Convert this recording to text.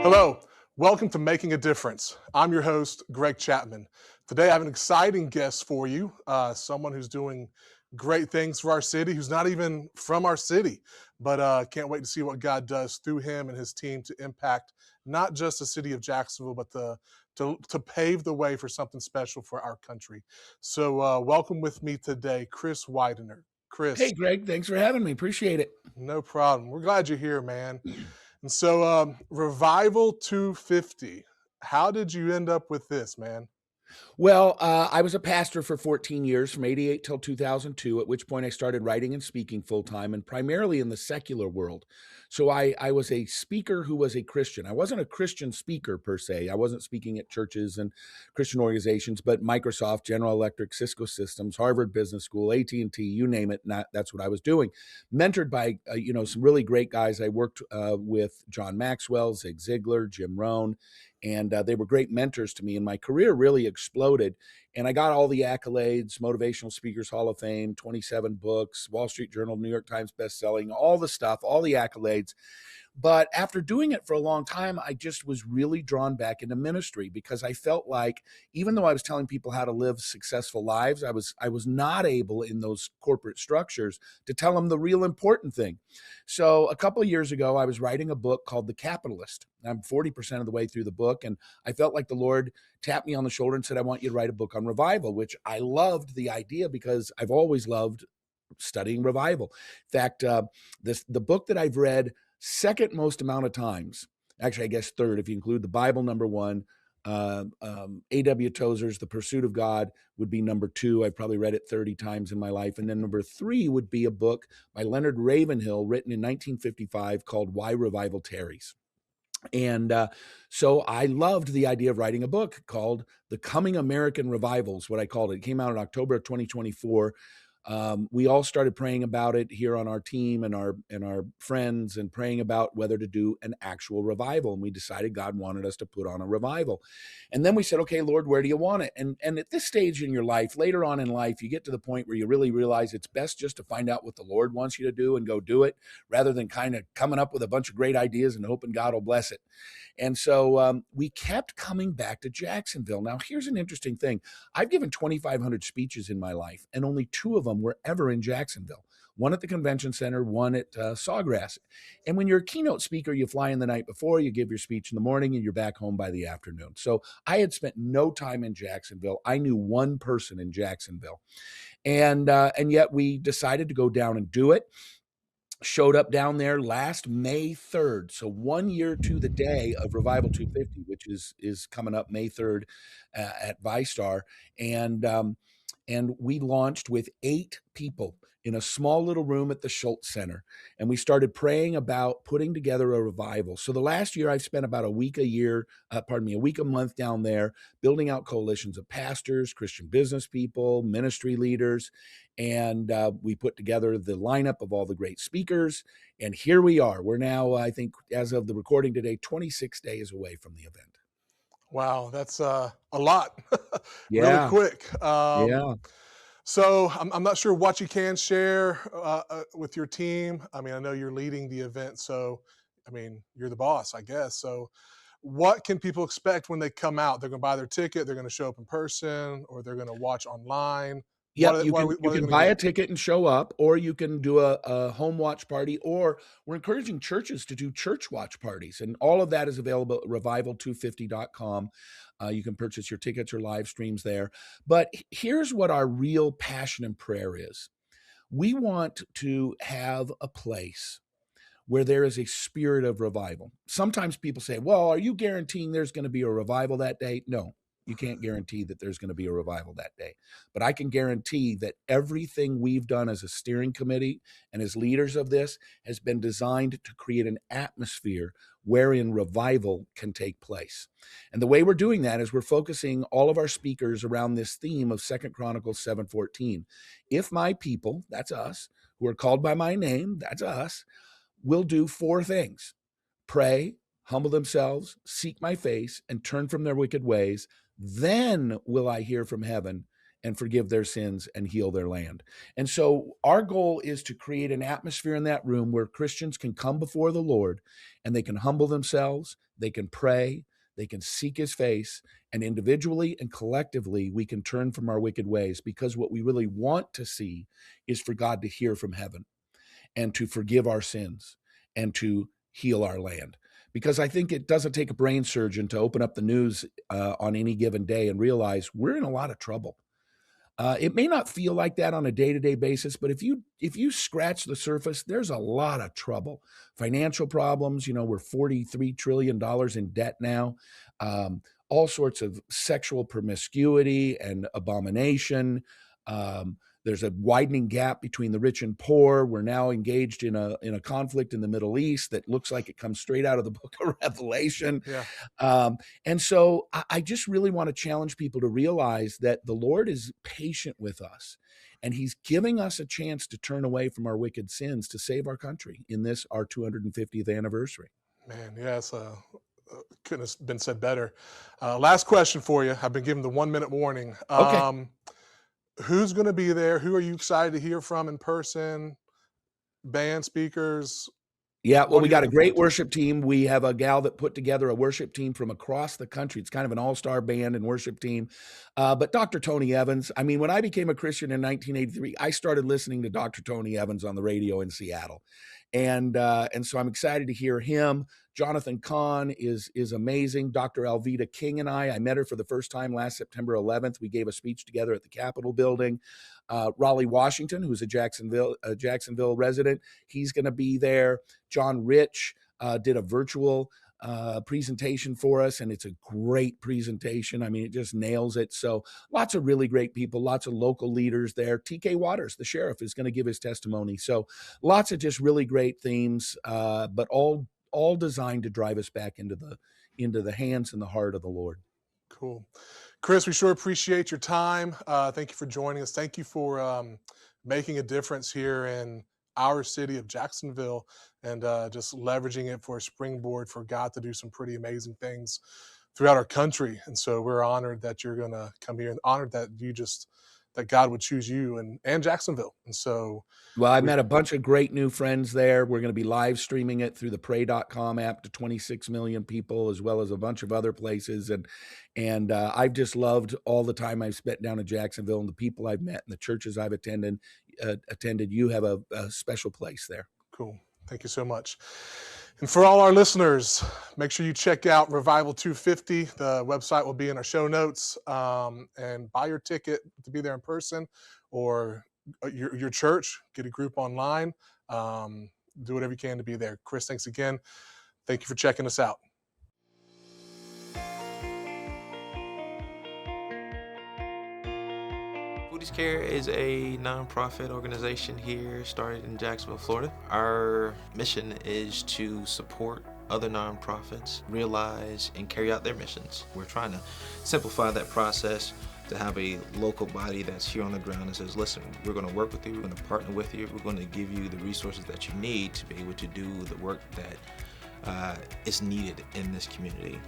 Hello, welcome to Making a Difference. I'm your host, Greg Chapman. Today I have an exciting guest for you, someone who's doing great things for our city, who's not even from our city, but can't wait to see what God does through him and his team to impact not just the city of Jacksonville, but to pave the way for something special for our country. So welcome with me today, Chris Widener. Chris, Hey, Greg, thanks for having me. Appreciate it. no problem. We're glad you're here, man. And so, Revival 250, how did you end up with this, man? Well, I was a pastor for 14 years, from 88 till 2002, at which point I started writing and speaking full time and primarily in the secular world. So I was a speaker who was a Christian. I wasn't a Christian speaker per se. I wasn't speaking at churches and Christian organizations, but Microsoft, General Electric, Cisco Systems, Harvard Business School, AT&T, you name it. That's what I was doing. Mentored by, some really great guys. I worked with John Maxwell, Zig Ziglar, Jim Rohn, and they were great mentors to me. And my career really exploded. And I got all the accolades, Motivational Speakers Hall of Fame, 27 books, Wall Street Journal, New York Times bestselling, all the stuff, all the accolades. But after doing it for a long time, I just was really drawn back into ministry because I felt like even though I was telling people how to live successful lives, I was not able in those corporate structures to tell them the real important thing. So a couple of years ago, I was writing a book called The Capitalist. I'm 40% of the way through the book, and I felt like the Lord tapped me on the shoulder and said, I want you to write a book on revival, which I loved the idea because I've always loved studying revival. In fact, the book that I've read second most amount of times, actually, I guess third, if you include the Bible, number one, A.W. Tozer's The Pursuit of God would be number two. I've probably read it 30 times in my life. And then number three would be a book by Leonard Ravenhill written in 1955 called Why Revival Tarries. And so I loved the idea of writing a book called The Coming American Revivals, what I called it. It came out in October of 2024. We all started praying about it here on our team and our friends, and praying about whether to do an actual revival. And we decided God wanted us to put on a revival. And then we said, okay, Lord, where do you want it? And at this stage in your life, later on in life, you get to the point where you really realize it's best just to find out what the Lord wants you to do and go do it, rather than kind of coming up with a bunch of great ideas and hoping God will bless it. And so we kept coming back to Jacksonville. Now, here's an interesting thing. I've given 2,500 speeches in my life, and only two of them were ever in Jacksonville. One at the convention center, one at Sawgrass. And when you're a keynote speaker, you fly in the night before, you give your speech in the morning, and you're back home by the afternoon. So I had spent no time in Jacksonville. I knew one person in Jacksonville. And yet we decided to go down and do it. Showed up down there last May 3rd. So 1 year to the day of Revival 250, which is coming up May 3rd at VyStar. And we launched with 8 people in a small little room at the Schultz Center. And we started praying about putting together a revival. So the last year I've spent about a week a month down there, building out coalitions of pastors, Christian business people, ministry leaders. And we put together the lineup of all the great speakers. And here we are. We're now, I think, as of the recording today, 26 days away from the event. Wow, that's a lot. Really Yeah. quick. Yeah. So I'm not sure what you can share with your team. I mean, I know you're leading the event, so I mean, you're the boss, I guess. So what can people expect when they come out? They're going to buy their ticket, they're going to show up in person, or they're going to watch online. Yep, you What can are you they can going to buy a get? ticket and show up, or you can do a home watch party, or we're encouraging churches to do church watch parties. And all of that is available at revival250.com. You can purchase your tickets or live streams there. But here's what our real passion and prayer is. We want to have a place where there is a spirit of revival. Sometimes people say, well, are you guaranteeing there's going to be a revival that day? No, you can't guarantee that there's going to be a revival that day. But I can guarantee that everything we've done as a steering committee and as leaders of this has been designed to create an atmosphere wherein revival can take place. And the way we're doing that is we're focusing all of our speakers around this theme of 2 Chronicles 7:14. If my people, that's us, who are called by my name, that's us, will do 4 things: pray, humble themselves, seek my face, and turn from their wicked ways. Then will I hear from heaven and forgive their sins and heal their land. And so our goal is to create an atmosphere in that room where Christians can come before the Lord and they can humble themselves, they can pray, they can seek his face, and individually and collectively, we can turn from our wicked ways, because what we really want to see is for God to hear from heaven and to forgive our sins and to heal our land. Because I think it doesn't take a brain surgeon to open up the news on any given day and realize we're in a lot of trouble. It may not feel like that on a day-to-day basis, but if you scratch the surface, there's a lot of trouble. Financial problems, we're $43 trillion in debt now. All sorts of sexual promiscuity and abomination. There's a widening gap between the rich and poor. We're now engaged in a conflict in the Middle East that looks like it comes straight out of the book of Revelation. Yeah. And so I just really want to challenge people to realize that the Lord is patient with us, and he's giving us a chance to turn away from our wicked sins to save our country in this, our 250th anniversary. Man, yes, couldn't have been said better. Last question for you. I've been given the 1 minute warning. Okay. Who's going to be there? Who are you excited to hear from in person? Band, speakers? Yeah, well, What are we you got a looking forward great to? worship team. We have a gal that put together a worship team from across the country. It's kind of an all-star band and worship team. But Dr. Tony Evans, I mean, when I became a Christian in 1983, I started listening to Dr. Tony Evans on the radio in Seattle. And so I'm excited to hear him. Jonathan Kahn is amazing. Dr. Alveda King and I met her for the first time last September 11th. We gave a speech together at the Capitol building. Raleigh Washington, who's a Jacksonville resident, he's going to be there. John Rich did a virtual presentation for us, and it's a great presentation. I mean, it just nails it. So lots of really great people, lots of local leaders there. TK Waters, the sheriff, is going to give his testimony. So lots of just really great themes, but all designed to drive us back into the hands and the heart of the Lord. Cool. Chris, we sure appreciate your time. Thank you for joining us. Thank you for making a difference here in our city of Jacksonville, and just leveraging it for a springboard for God to do some pretty amazing things throughout our country. And so we're honored that you're going to come here, and honored that that God would choose you and Jacksonville. And so Well, I met a bunch of great new friends there. We're going to be live streaming it through the pray.com app to 26 million people, as well as a bunch of other places. And I've just loved all the time I've spent down in Jacksonville, and the people I've met and the churches I've attended. You have a special place there. Cool. Thank you so much. And for all our listeners, make sure you check out Revival 250. The website will be in our show notes, and buy your ticket to be there in person, or your church, get a group online. Do whatever you can to be there. Chris, thanks again. Thank you for checking us out. Foodies Care is a nonprofit organization here started in Jacksonville, Florida. Our mission is to support other nonprofits realize and carry out their missions. We're trying to simplify that process to have a local body that's here on the ground and says, listen, we're going to work with you, we're going to partner with you, we're going to give you the resources that you need to be able to do the work that is needed in this community.